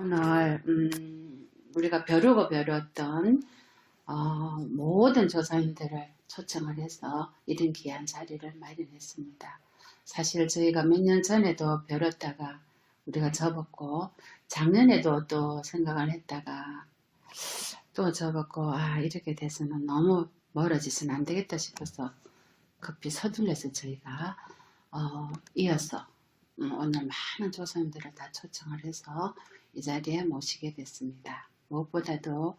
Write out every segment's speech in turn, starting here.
오늘 우리가 벼르고 벼르었던 모든 조사님들을 초청을 해서 이런 귀한 자리를 마련했습니다. 사실 저희가 몇 년 전에도 벼렸다가 우리가 접었고 작년에도 또 생각을 했다가 또 접었고 이렇게 돼서는 너무 멀어지서는 안 되겠다 싶어서 급히 서둘러서 저희가 이어서 오늘 많은 조사님들을 다 초청을 해서 이 자리에 모시게 됐습니다. 무엇보다도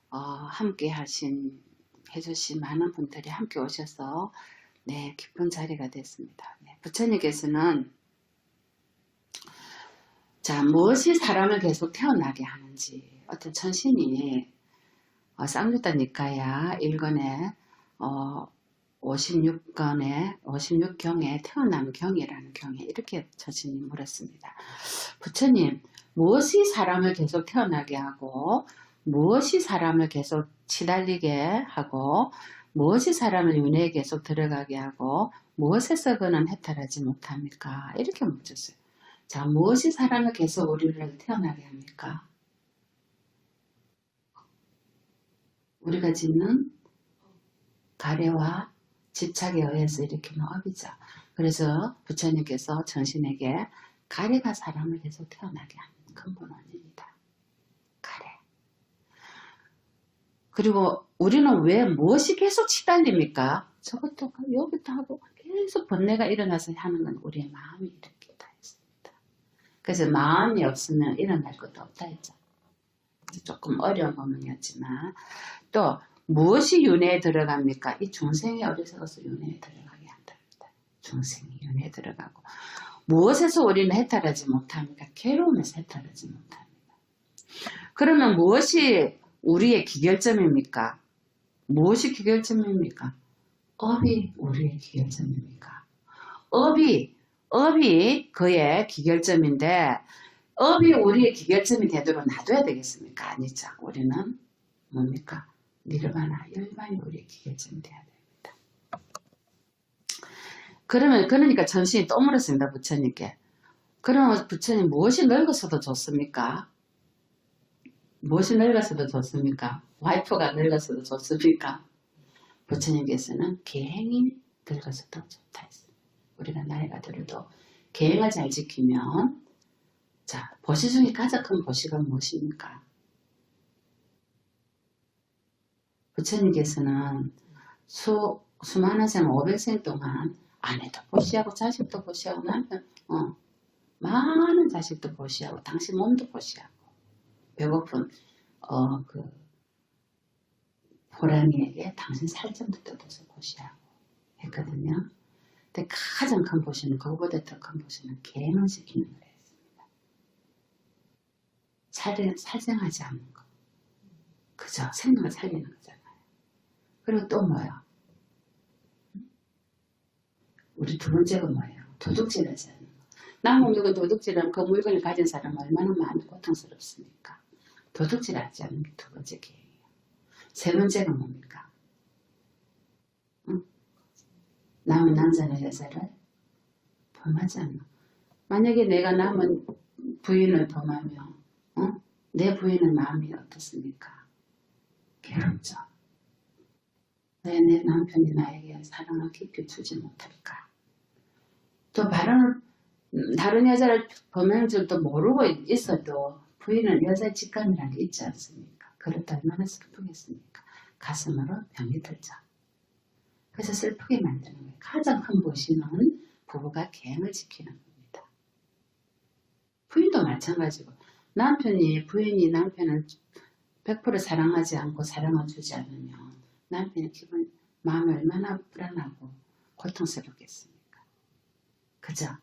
함께 해주신 많은 분들이 함께 오셔서 기쁜 자리가 됐습니다. 부처님께서는 무엇이 사람을 계속 태어나게 하는지 어떤 천신이 쌍유다 니카야 1권에 56경에 태어남 경이라는 경에 이렇게 천신이 물었습니다. 부처님, 무엇이 사람을 계속 태어나게 하고 무엇이 사람을 계속 치달리게 하고 무엇이 사람을 윤회에 계속 들어가게 하고 무엇에서 그는 해탈하지 못합니까? 이렇게 묻혔어요. 무엇이 사람을 계속 우리를 태어나게 합니까? 우리가 짓는 가래와 집착에 의해서 일으키는 업이죠. 그래서 부처님께서 전신에게 가래가 사람을 계속 태어나게 하는 근본 원인이다. 가래. 그리고 우리는 왜 무엇이 계속 치달립니까? 저것도 하고 여기도 하고 계속 번뇌가 일어나서 하는 건 우리의 마음이 일으킨다 했습니다. 그래서 마음이 없으면 일어날 것도 없다 했죠. 조금 어려운 부분이었지만 또 무엇이 윤회에 들어갑니까? 이 중생이 어리석어서 윤회에 들어가게 한답니다. 중생이 윤회에 들어가고 무엇에서 우리는 해탈하지 못합니까? 괴로움에서 해탈하지 못합니다. 그러면 무엇이 우리의 기결점입니까? 무엇이 기결점입니까? 업이 우리의 기결점입니까? 업이 그의 기결점인데 업이 우리의 기결점이 되도록 놔둬야 되겠습니까? 아니죠. 우리는 뭡니까? 니르바나, 열반이 우리의 기결점이 되어야 됩니다. 그러니까 전신이 또 물었습니다. 부처님께. 그러면 부처님 무엇이 늙어서도 좋습니까? 무엇이 늙어서도 좋습니까? 와이프가 늙어서도 좋습니까? 부처님께서는 계행이 늙어서도 좋다 했어요. 우리가 나이가 들어도 계행을 잘 지키면 보시 중에 가장 큰 보시가 무엇입니까? 부처님께서는 수많은 생 500생 동안 아내도 보시하고 자식도 보시하고 남편 많은 자식도 보시하고 당신 몸도 보시하고 배고픈 호랑이에게 당신 살점도 뜯어서 보시하고 했거든요. 근데 가장 큰 보시는 그거보다 더 큰 보시는 계행을 지키는 거예요. 살생하지 않는 거. 그죠? 생명을 살리는 거잖아요. 그리고 또 뭐예요? 우리 두 번째가 뭐예요? 도둑질하지 않는 거. 남은 물건 도둑질하면 그 물건을 가진 사람은 얼마나 마음이 고통스럽습니까? 도둑질하지 않는 게 두 번째 계획이에요. 세 번째가 뭡니까? 남은 남자나 여자를 범하지 않는 거. 만약에 내가 남은 부인을 범하면 내 부인의 마음이 어떻습니까? 괴롭죠. 왜 내 남편이 나에게 사랑을 깊이 주지 못할까? 또 다른 여자를 범할 줄도 모르고 있어도 부인은 여자의 직감이라는 게 있지 않습니까? 그렇다 얼마나 슬프겠습니까? 가슴으로 병이 들죠. 그래서 슬프게 만드는 거예요. 가장 큰 보시는 부부가 계행을 지키는 겁니다. 부인도 마찬가지고 부인이 남편을 100% 사랑하지 않고 사랑을 주지 않으면 남편의 마음이 얼마나 불안하고 고통스럽겠습니까? 그죠?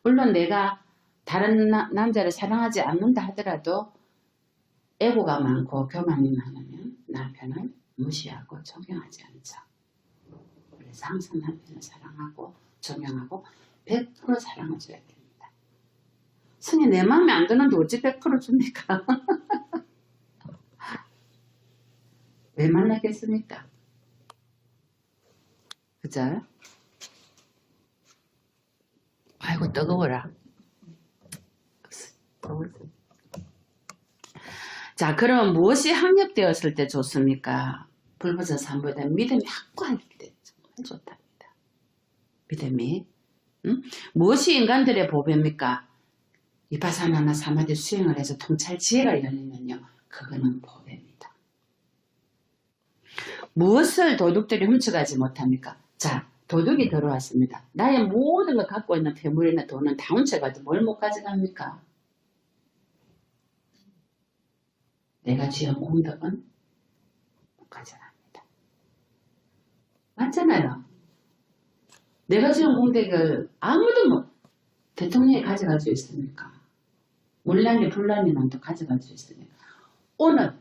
물론 내가 다른 남자를 사랑하지 않는다 하더라도 애고가 많고 교만이 많으면 남편을 무시하고 존경하지 않죠. 그래서 항상 남편을 사랑하고 존경하고 100% 사랑을 줘야 됩니다. 승희 내 마음에 안 드는데 어찌 100% 줍니까? 왜 만나겠습니까? 그죠? 아이고 뜨거워라. 자, 그러면 무엇이 확립되었을 때 좋습니까? 불보선 삼보다 믿음이 확고할 때 정말 좋답니다. 믿음이. 무엇이 인간들의 보배입니까? 이파사나나 사마디 수행을 해서 통찰 지혜가 열리면요. 그거는 보배입니다. 무엇을 도둑들이 훔쳐가지 못합니까? 자, 도둑이 들어왔습니다. 나의 모든 걸 갖고 있는 폐물이나 돈은 다 훔쳐가도 뭘 못 가져갑니까? 내가 지은 공덕은 못 가져갑니다. 맞잖아요. 내가 지은 공덕을 아무도 대통령이 가져갈 수 있습니까? 물란이 불란이 놈도 가져갈 수 있습니까? 오늘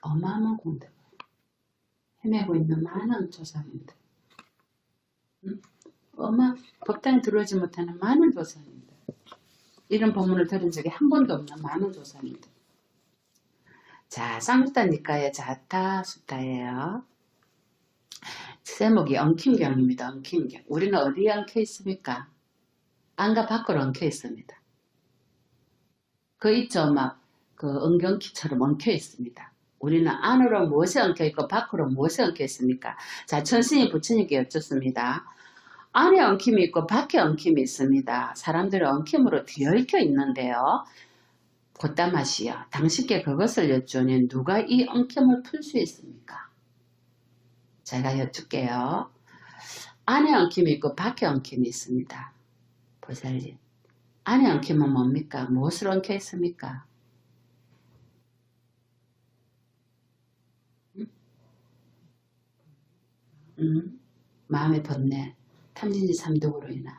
어마어마한 공덕을 헤매고 있는 많은 조상님들, 법당에 들어오지 못하는 많은 조상님들, 이런 법문을 들은 적이 한 번도 없는 많은 조상님들. 자, 쌍수타 니까의 자타수타예요. 제목이 엉킴경입니다. 엉킴경. 우리는 어디에 엉켜 있습니까? 안과 밖으로 엉켜 있습니다. 그 있죠, 그 엉경키처럼 엉켜 있습니다. 우리는 안으로 무엇에 엉켜 있고 밖으로 무엇에 엉켜 있습니까? 자, 천신이 부처님께 여쭙습니다. 안에 엉킴이 있고 밖에 엉킴이 있습니다. 사람들은 엉킴으로 뒤얽혀 있는데요. 곧다마시여, 당신께 그것을 여쭈니 누가 이 엉킴을 풀 수 있습니까? 제가 여쭙게요. 안에 엉킴이 있고 밖에 엉킴이 있습니다. 보살님, 안에 엉킴은 뭡니까? 무엇을 엉켜 있습니까? 마음의 번뇌, 탐진지 삼독으로 인한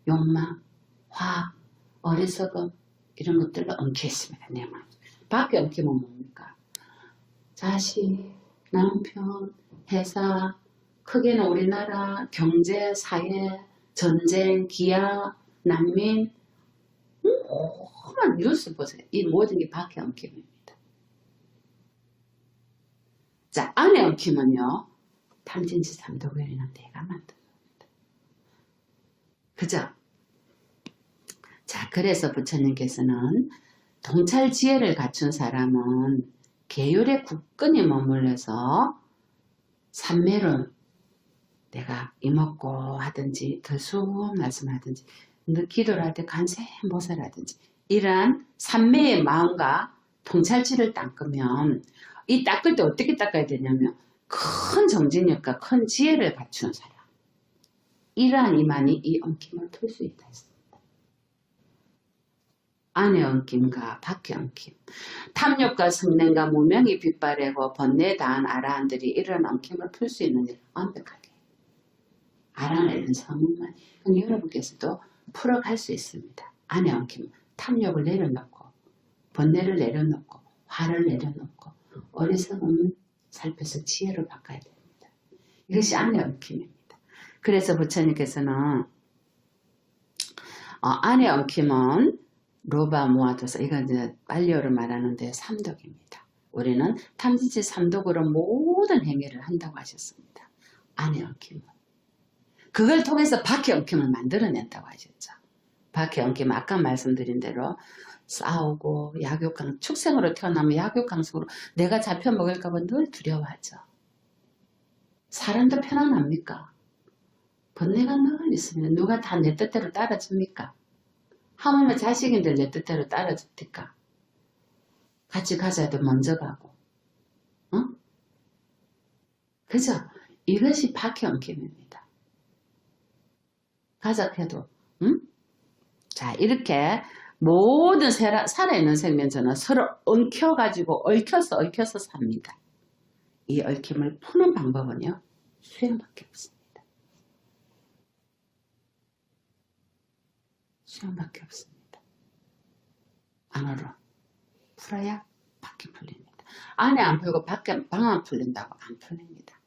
욕망, 화, 어리석음 이런 것들로 엉켜 있습니다. 내 마음. 밖에 엉키면 뭡니까? 자식, 남편, 회사, 크게는 우리나라, 경제, 사회, 전쟁, 기아, 난민, 오만 뉴스 보세요. 이 모든 게 밖에 엉킴입니다. 자, 안에 엉키면요. 탐진지 삼독을이는 내가 만든 겁니다. 그죠? 자, 그래서 부처님께서는 통찰 지혜를 갖춘 사람은 계율에 굳건히 머물러서 삼매를 내가 이먹고 하든지 들수 말씀하든지 기도를 할 때 간세모사라든지 이러한 삼매의 마음과 통찰지를 닦으면 이 닦을 때 어떻게 닦아야 되냐면 큰 정진력과 큰 지혜를 갖춘 사람, 이러한 이만이 이 엉킴을 풀 수 있다 했습니다. 안의 엉킴과 밖의 엉킴, 탐욕과 성냄과 무명이 빗바래고 번뇌에 다한 아라한들이 이런 엉킴을 풀 수 있는 일 완벽하게 알아내는 성문만 여러분께서도 풀어갈 수 있습니다. 안의 엉킴, 탐욕을 내려놓고 번뇌를 내려놓고 화를 내려놓고 어리석음을 살펴서 지혜로 바꿔야 됩니다. 이것이 안의 엉킴입니다. 그래서 부처님께서는 안의 엉킴은 로바 모아둬서 이건 이제 빨리어로 말하는데 삼독입니다. 우리는 탐진치 삼독으로 모든 행위를 한다고 하셨습니다. 안의 엉킴은 그걸 통해서 밖의 엉킴을 만들어낸다고 하셨죠. 밖의 엉킴 아까 말씀드린 대로 싸우고 약육강 축생으로 태어나면 약육강식으로 내가 잡혀먹을까봐 늘 두려워하죠. 사람도 편안합니까? 번뇌가 늘 있으면 누가 다 내 뜻대로 따라줍니까? 하물며 자식인들 내 뜻대로 따라줍니까? 같이 가자도 먼저 가고, 그죠? 이것이 밖의 엉킴입니다. 가작해도, 자, 이렇게 모든 살아있는 생명체는 서로 엉켜가지고 얽혀서 삽니다. 이 얽힘을 푸는 방법은요, 수행밖에 없습니다. 수행밖에 없습니다. 안으로 풀어야 밖에 풀립니다. 안에 안 풀고 밖에 방안 풀린다고 안 풀립니다.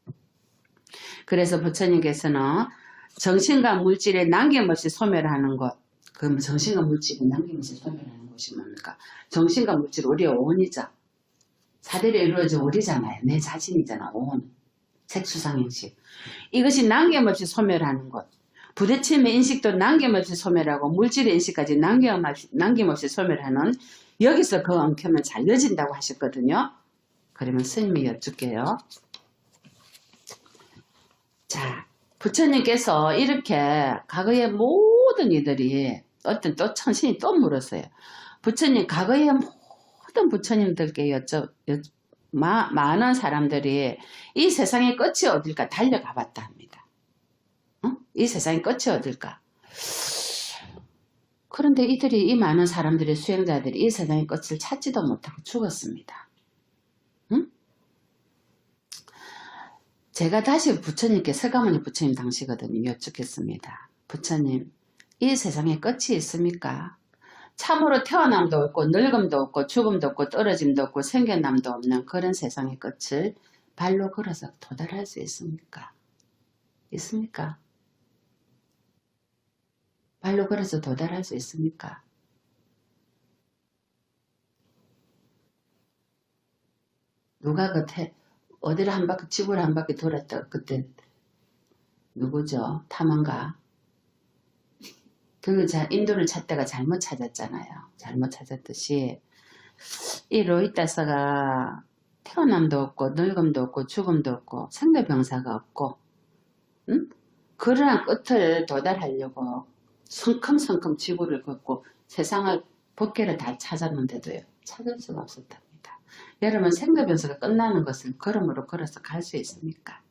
그래서 부처님께서는 정신과 물질에 남김없이 소멸하는 것, 그러면 정신과 물질이 남김없이 소멸하는 것이 뭡니까? 정신과 물질 우리의 오온이죠. 사대로 이루어진 우리잖아요. 내 자신이잖아. 오온, 색수상행식. 이것이 남김없이 소멸하는 것. 부대침의 인식도 남김없이 소멸하고 물질의 인식까지 남김없이 소멸하는 여기서 그 엉켜면 잘려진다고 하셨거든요. 그러면 스님이 여쭐게요. 자, 부처님께서 이렇게 과거의 모든 이들이 어떤 또 천신이 또 물었어요. 부처님 과거의 모든 부처님들께 많은 사람들이 이 세상의 끝이 어딜까 달려가 봤다 합니다. 이 세상의 끝이 어딜까? 그런데 이 많은 사람들의 수행자들이 이 세상의 끝을 찾지도 못하고 죽었습니다. 응? 제가 다시 부처님께 서가모니 부처님 당시거든요. 여쭙겠습니다. 부처님, 이 세상에 끝이 있습니까? 참으로 태어남도 없고 늙음도 없고 죽음도 없고 떨어짐도 없고 생겨남도 없는 그런 세상의 끝을 발로 걸어서 도달할 수 있습니까? 있습니까? 발로 걸어서 도달할 수 있습니까? 누가 어디를 한 바퀴 지구를 한 바퀴 돌았다 그때 누구죠? 탐험가. 인도를 찾다가 잘못 찾았잖아요. 잘못 찾았듯이 이 로히타스가 태어남도 없고 늙음도 없고 죽음도 없고 생로병사가 없고 응? 그러한 끝을 도달하려고 성큼성큼 지구를 걷고 세상을 법계를 다 찾았는데도요. 찾을 수가 없었답니다. 여러분 생로병사가 끝나는 것을 걸음으로 걸어서 갈 수 있습니까?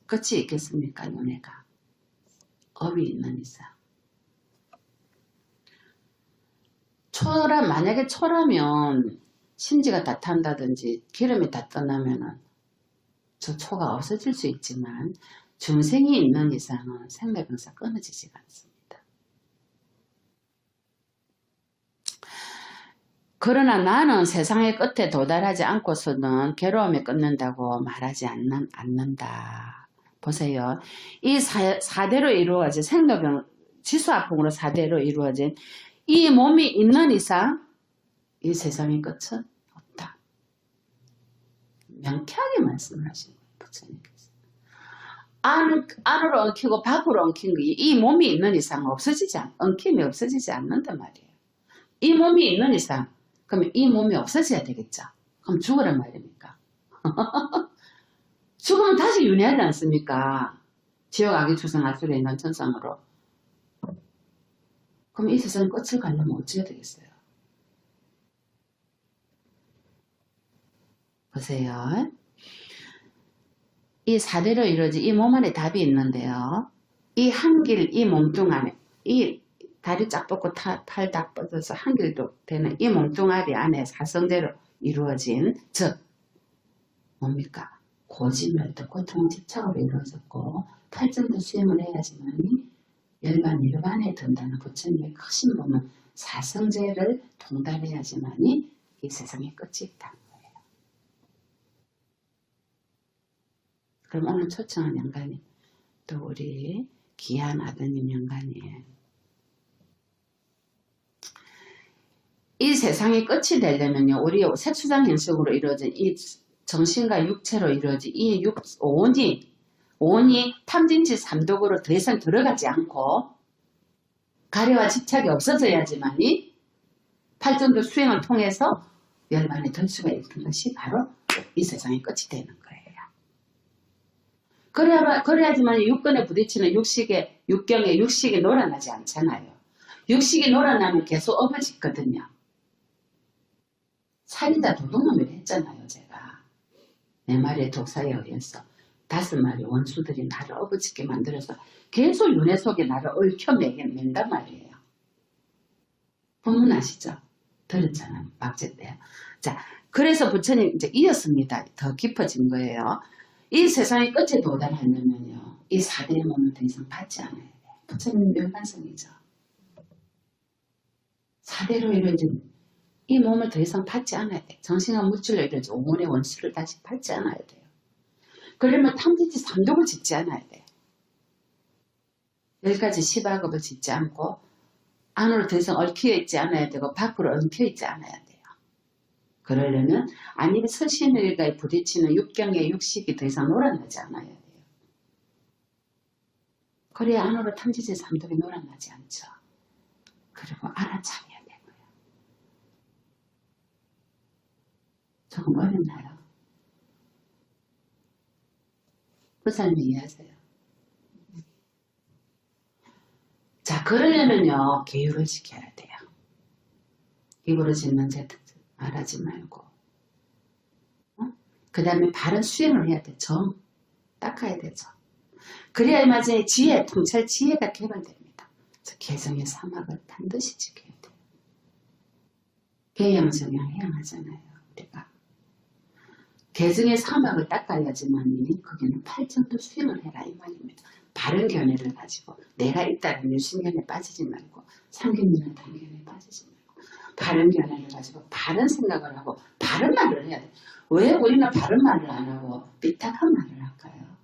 끝이 있겠습니까? 눈에가. 업이 있는 이상. 만약에 초라면 심지가 다 탄다든지 기름이 다 떠나면은 저 초가 없어질 수 있지만 중생이 있는 이상은 생로병사 끊어지지가 않습니다. 그러나 나는 세상의 끝에 도달하지 않고서는 괴로움이 끊는다고 말하지 않는다. 보세요. 이 4대로 이루어진 지수화풍으로 4대로 이루어진 이 몸이 있는 이상 이 세상의 끝은 없다. 명쾌하게 말씀을 하시는 거예요. 부처님께서. 안으로 엉키고 밖으로 엉킨 이 몸이 있는 이상 엉킴이 없어지지 않는단 말이에요. 이 몸이 있는 이상 그러면 이 몸이 없어져야 되겠죠. 그럼 죽으란 말입니까? 죽으면 다시 윤회하지 않습니까? 지옥 악의 추상 아수리에 있는 천상으로. 그럼 이 세상 끝을 가려면 어찌해야 되겠어요? 보세요. 이 4대로 이루어진 이 몸 안에 답이 있는데요. 이 한길, 이 몸뚱 안에, 이 다리 쫙 뻗고 팔 다 뻗어서 한길도 되는 이 몸뚱아리 안에 사성대로 이루어진, 즉, 뭡니까? 고지멸도 고통 집착으로 이루어졌고, 팔정도 수행을 해야지만이 열반 일반에 든다는 부처님의 크신 몸은 사성제를 통달해야지만이 이 세상에 끝이 있다는 거예요. 그럼 오늘 초청한 영가님, 또 우리 귀한 아드님 영가님, 이 세상의 끝이 되려면요, 우리 색수장 현식으로 이루어진 이 정신과 육체로 이루어진 이 온이 탐진치 삼독으로 더 이상 들어가지 않고 가래와 집착이 없어져야지만이 팔전도 수행을 통해서 열반에 들 수가 있는 것이 바로 이 세상의 끝이 되는 거예요. 그래야지만 육근에 부딪히는 육경에 육식이 놀아나지 않잖아요. 육식이 놀아나면 계속 업어짓거든요. 살이다 도둑놈을 했잖아요, 제가. 4마리의 독사에 의해서 5마리 원수들이 나를 업어짓게 만들어서 계속 윤회 속에 나를 얽혀 맨단 말이에요. 본문 아시죠? 들었잖아요, 막제 때. 자, 그래서 부처님 이제 이었습니다. 더 깊어진 거예요. 이 세상의 끝에 도달하려면요, 이 4대의 몸을 더 이상 받지 않아야 돼요. 부처님 명간성이죠. 4대로 이루어진 이 몸을 더 이상 받지 않아야 돼요. 정신과 물질로 이루어진 5원의 원수를 다시 받지 않아야 돼요. 그러면 탐진치 삼독을 짓지 않아야 돼요. 10가지 10악업을 짓지 않고 안으로 더 이상 얽혀 있지 않아야 되고 밖으로 엉켜 있지 않아야 돼요. 그러려면 안입 서신을가에 부딪히는 육경의 육식이 더 이상 놀아나지 않아야 돼요. 그래야 안으로 탐진치 삼독이 놀아나지 않죠. 그리고 알아차려야 되고요. 조금 어렵나요? 부사님 이해하세요? 자, 그러려면요, 계율을 지켜야 돼요. 입으로 짓는 재택 말하지 말고. 그 다음에 바른 수행을 해야 돼. 정. 닦아야 되죠. 그래야만 지혜, 통찰 지혜가 개발됩니다. 개성의 사막을 반드시 지켜야 돼요. 개영성향 해양하잖아요. 우리가. 개성의 사막을 닦아야지만 거기는 팔정도 수행을 해라 이 말입니다. 바른 견해를 가지고 내가 있다는 유신견에 빠지지 말고 상견견에 단견에 빠지지 말고 바른 견해를 가지고 바른 생각을 하고 바른 말을 해야 돼. 왜 우리는 바른 말을 안 하고 삐딱한 말을 할까요?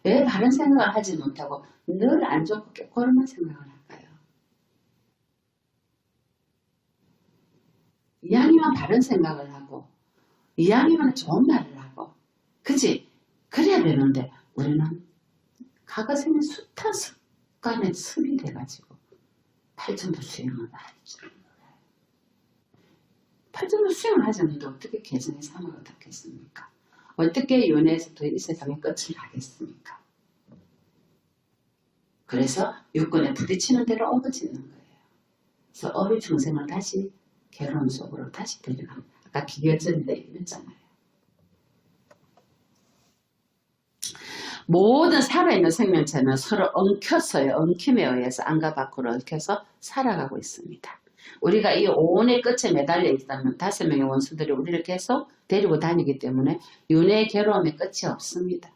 왜 바른 생각을 하지 못하고 늘 안 좋고 깨꼬름한 생각을 할까요? 이왕이면 바른 생각을 하고 이왕이면 좋은 말을 하고 그치? 그래야 되는데 우리는 과거생의 숱한 습관에 습이 돼가지고 팔천도 수행을 하지 않는 거예요. 팔천도 수행을 하지 않는데 어떻게 개성의 사막을 닦겠습니까? 어떻게 윤회에서부터 이 세상의 끝을 하겠습니까? 그래서 육군에 부딪히는 대로 업어지는 거예요. 그래서 업의 중생을 다시 괴로움 속으로 다시 데려갑니다. 아까 기결전인데 이랬잖아요. 모든 살아있는 생명체는 서로 엉켰어요. 엉킴에 의해서 안과 밖으로 엉켜서 살아가고 있습니다. 우리가 이 오온의 끝에 매달려 있다면 5명의 원수들이 우리를 계속 데리고 다니기 때문에 윤회의 괴로움의 끝이 없습니다.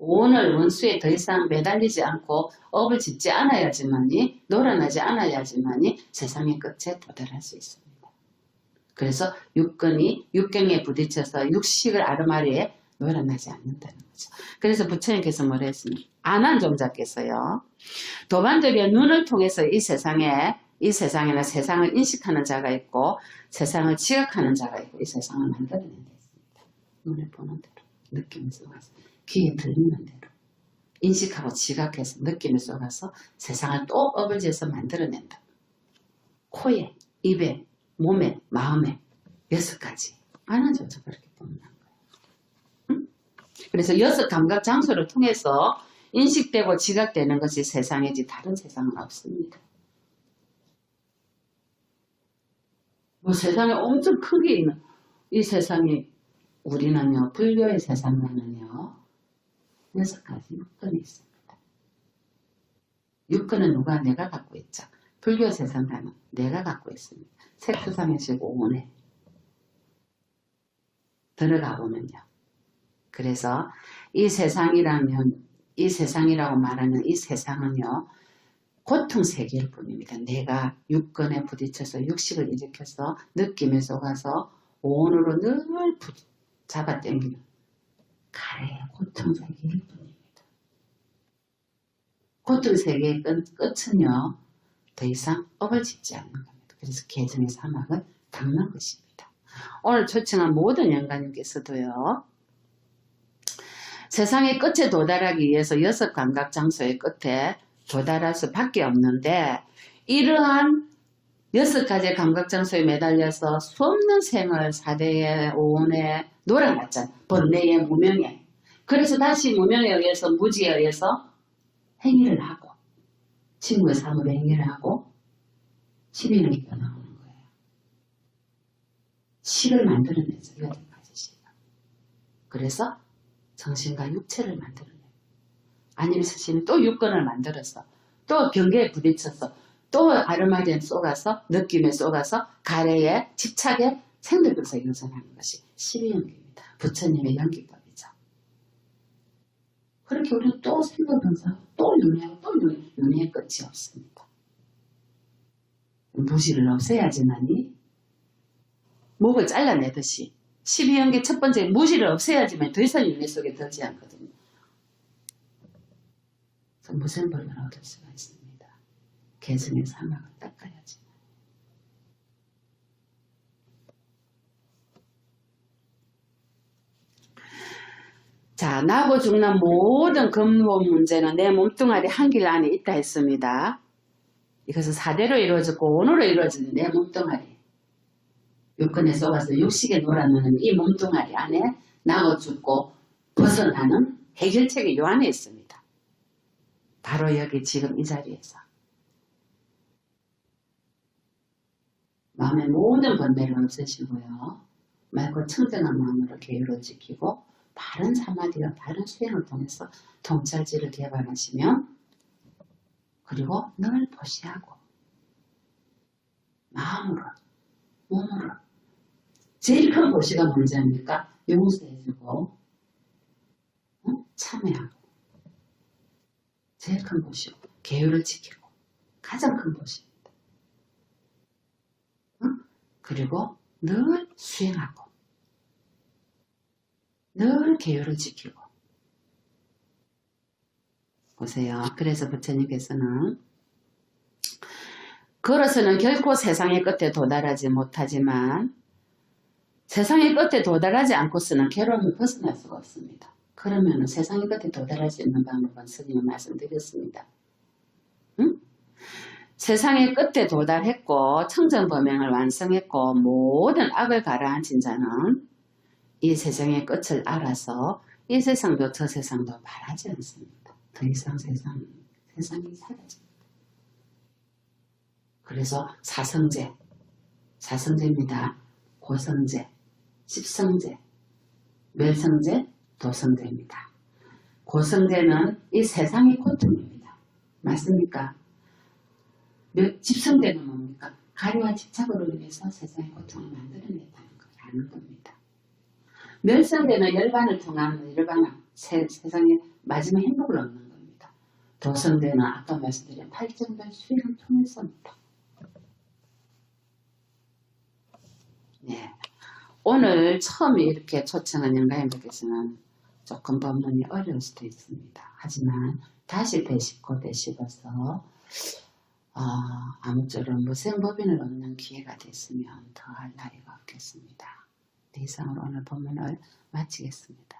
오온을 원수에 더 이상 매달리지 않고 업을 짓지 않아야지만이 놀아나지 않아야지만이 세상의 끝에 도달할 수 있습니다. 그래서 육근이 육경에 부딪혀서 육식을 아르마리에 놀아나지 않는다는 거죠. 그래서 부처님께서 뭐라 했습니까? 안한종자께서요. 도반적인 눈을 통해서 이 세상에는 세상을 인식하는 자가 있고 세상을 지각하는 자가 있고 이 세상을 만들어낸 데 있습니다. 눈에 보는 대로 느낌을 쏘가서 귀에 들리는 대로 인식하고 지각해서 느낌을 쏘가서 세상을 또 업을 지어서 만들어낸다. 코에, 입에, 몸에, 마음에 6가지. 안한종자 그렇게 보는 거예요. 응? 그래서 6 감각 장소를 통해서 인식되고 지각되는 것이 세상이지 다른 세상은 없습니다. 뭐 세상에 엄청 크게 있는 이 세상이 우리는요 불교의 세상에는요 6가지 육근이 있습니다. 육근은 누가 내가 갖고 있죠. 불교 세상에는 내가 갖고 있습니다. 색수상해지고 오네 들어가 보면요. 그래서 이 세상이라고 말하는 이 세상은요 고통 세계일 뿐입니다. 내가 육근에 부딪혀서 육식을 일으켜서 느낌에 속아서 오온으로 늘 잡아당기는 가래의 고통 세계일 뿐입니다. 고통 세계의 끝은요 더 이상 업을 짓지 않는 겁니다. 그래서 개성의 사막을 닦는 것입니다. 오늘 초청한 모든 영가님께서도요 세상의 끝에 도달하기 위해서 6 감각 장소의 끝에 도달할 수밖에 없는데 이러한 6가지 감각 장소에 매달려서 수없는 생을 4대에 5원에 놀아놨잖아. 번뇌에 무명에. 그래서 다시 무명에 의해서 무지에 의해서 행위를 하고 친구의 사물의 행위를 하고 12명이 나오는 거예요. 식을 만들어내죠. 8가지 식을. 그래서 정신과 육체를 만들어내요. 아니면 스님이 또 육근을 만들어서 또 경계에 부딪혀서 또 아르마리에 쏘가서 느낌에 쏘가서 가래에 집착에 생들면서 유선하는 것이 12연기입니다. 부처님의 연기법이죠. 그렇게 우리는 또 생들면서 또 윤회하고 또 윤회의 끝이 없습니다. 무지를 없애야지만이 목을 잘라내듯이 12연계 첫 번째 무지를 없애야지만 더 이상 윤회 속에 들지 않거든요. 그래서 무생벌을 얻을 수가 있습니다. 개성의 사막을 닦아야지. 자, 나고 죽는 모든 근본 문제는 내 몸뚱아리 한 길 안에 있다 했습니다. 이것은 사대로 이루어졌고 원으로 이루어지는 내 몸뚱아리. 육근에 속아서 육식에 놀아나는 이 몸뚱아리 안에 나고 죽고 벗어나는 해결책이 요 안에 있습니다. 바로 여기 지금 이 자리에서. 마음의 모든 번뇌를 없애시고요. 맑고 청정한 마음으로 계율을 지키고 바른 사마디와 바른 수행을 통해서 통찰지를 개발하시면 그리고 늘 보시하고 마음으로 몸으로 제일 큰 보시가 뭔지 압니까? 용서해주고 참여하고 제일 큰 보시고 계율을 지키고 가장 큰 보시입니다. 그리고 늘 수행하고 늘 계율을 지키고 보세요. 그래서 부처님께서는 걸어서는 결코 세상의 끝에 도달하지 못하지만 세상의 끝에 도달하지 않고서는 괴로움을 벗어날 수가 없습니다. 그러면 세상의 끝에 도달할 수 있는 방법은 스님은 말씀드렸습니다. 응? 세상의 끝에 도달했고 청정범행을 완성했고 모든 악을 가라앉힌 자는 이 세상의 끝을 알아서 이 세상도 저 세상도 바라지 않습니다. 더 이상 세상이 사라집니다. 그래서 사성제입니다. 고성제, 십성제, 멸성제, 도성제입니다. 고성제는 이 세상의 고통입니다. 맞습니까? 집성제는 뭡니까? 가리와 집착으로 인해서 세상의 고통을 만들어냈다는 걸 아는 겁니다. 멸성제는 열반을 통한 열반함, 세상의 마지막 행복을 얻는 겁니다. 도성제는 아까 말씀드린 팔정별 수행을 통해서입니다. 네. 오늘 처음 이렇게 초청한 영가님께서는 조금 법문이 어려울 수도 있습니다. 하지만 다시 되짚어서 아무쪼록 무생법인을 얻는 기회가 됐으면 더할 나위가 없겠습니다. 이상으로 오늘 법문을 마치겠습니다.